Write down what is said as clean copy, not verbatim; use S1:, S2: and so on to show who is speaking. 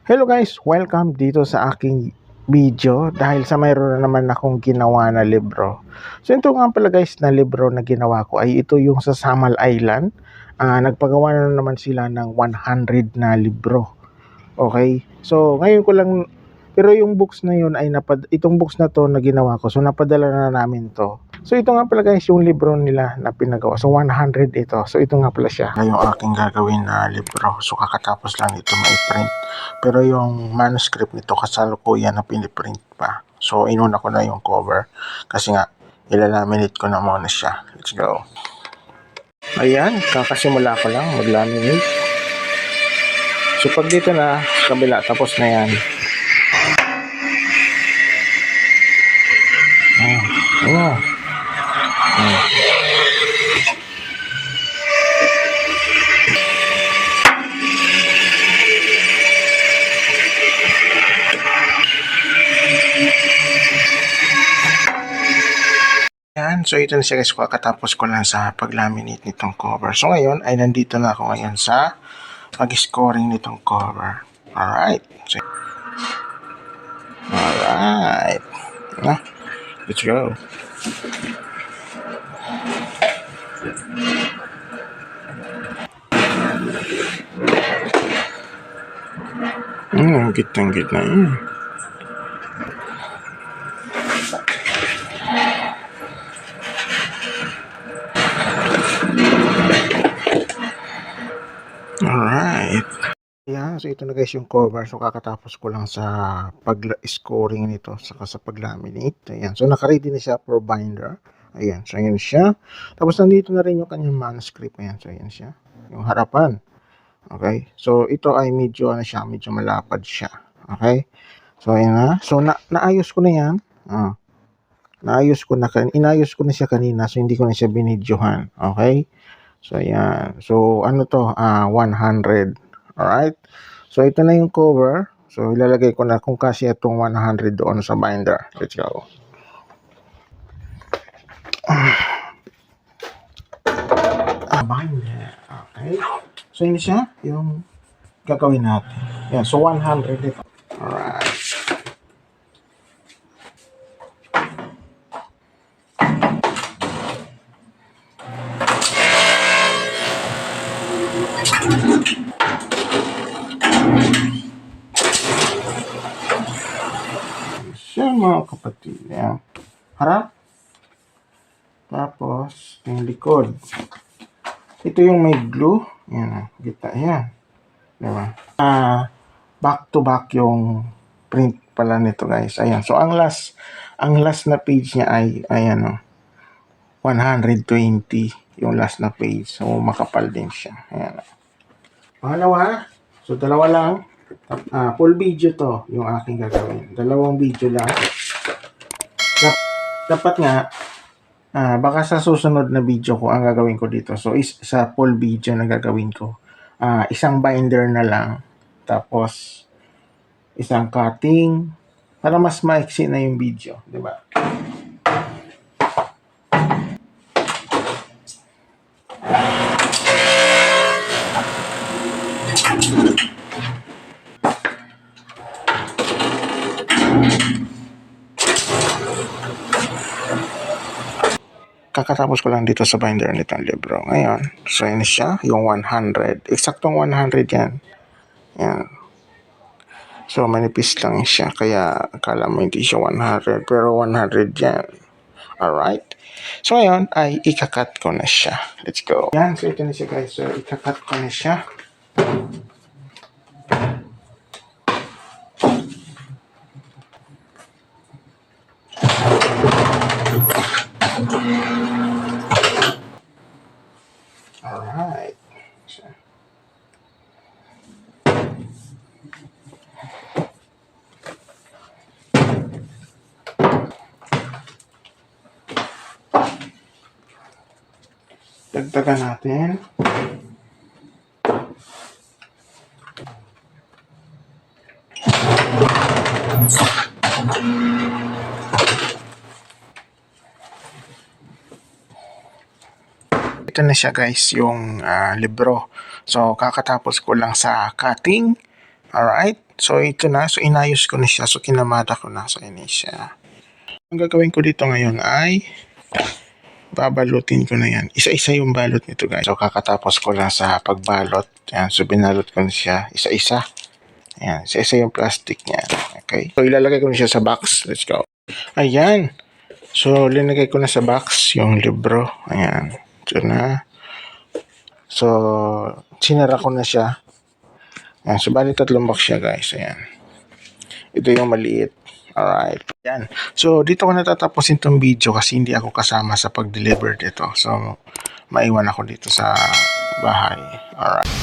S1: Hello guys, welcome dito sa aking video dahil sa mayroon na naman akong ginawa na libro. So ito nga pala guys na libro na ginawa ko ay ito yung sa Samal Island. Nagpagawa na naman sila ng 100 na libro. Okay? So ngayon ko lang, pero yung books na yun ay itong books na to na ginawa ko, so napadala na namin to. So ito nga pala guys yung libro nila na pinagawa. So 100 ito. So ito nga pala siya. Yung aking gagawin na libro. So kakatapos lang ito ma-print. Pero yung manuscript nito kasalukuyan na piniprint pa. So inuna ko na yung cover kasi nga ilalaminate ko na muna siya. Let's go. Ayan, kakasimula ko lang mag-laminate. So pag dito na kabila tapos na yan. Yan, so ito na siya guys, kakatapos ko lang sa pag-laminate nitong cover. So ngayon ay nandito na ako ngayon sa pag-scoring nitong cover. Alright. So, alright. Let's go. Gitna yun. Alright. Yeah, so ito na guys yung cover. So kakatapos ko lang sa pag-scoring nito saka sa pag-laminate. Ayan. So naka-ready na siya for binder. Ayan. So ayan siya. Tapos nandito na rin yung kanyang manuscript. Ayan. So ayan siya. Yung harapan. Okay. So ito ay medyo medyo malapad siya. Okay. So ayan na. So naayos ko na yan. Inayos ko na siya kanina. So hindi ko na siya binidyohan. Okay. So ayan. So ano to? 100. Alright. So ito na yung cover. So ilalagay ko na kung kasi itong 100 doon sa binder. Let's go. Binder. Okay. So yun siya yung gagawin natin. Yan. So 100 ito. Alright. Siya mga kapatid. Yan. Harap. Tapos yung likod. Ito yung may glue. Yan. Kita yan. Diba? Back to back yung print pala nito guys. Ayan. So ang last na page niya ay ayan 120 yung last na page. So makapal din siya. Ayan. Pangalawa. So dalawa lang. Full video to yung aking gagawin. Dalawang video lang. Dapat nga baka sa susunod na video ko ang gagawin ko dito. So sa full video na gagawin ko. Isang binder na lang. Tapos isang cutting para mas maiksi na yung video, 'di ba? Kakatapos ko lang dito sa binder nitong libro. Ngayon, so yun siya, yung 100. Eksaktong 100 yan. Yan. So, manipis lang siya. Kaya, akala mo hindi siya 100. Pero 100 yan. Alright. So, ngayon, ay ikakat ko na siya. Let's go. Yan. So, ito na siya guys. So, ikakat ko na siya. Alright. Dagdagan natin. Ito na siya guys, yung libro. So kakatapos ko lang sa cutting. Alright, so ito na. So inayos ko na siya. So kinamada ko na. So ini siya. Ang gagawin ko dito ngayon ay babalutin ko na yan. Isa-isa yung balot nito guys. So kakatapos ko lang sa pagbalot. Yan, so binalot ko na siya isa-isa. Ayan, isa-isa yung plastic niya. Okay. So ilalagay ko na siya sa box. Let's go. Ayan. So linagay ko na sa box yung libro. Ayan. Ito na. So sinara ko na siya. Ayan, so bali 3 box siya guys. Ayan. Ito yung maliit. Alright. Yan. So, dito ko natatapusin itong video kasi hindi ako kasama sa pag-deliver dito. So, maiwan ako dito sa bahay. Alright.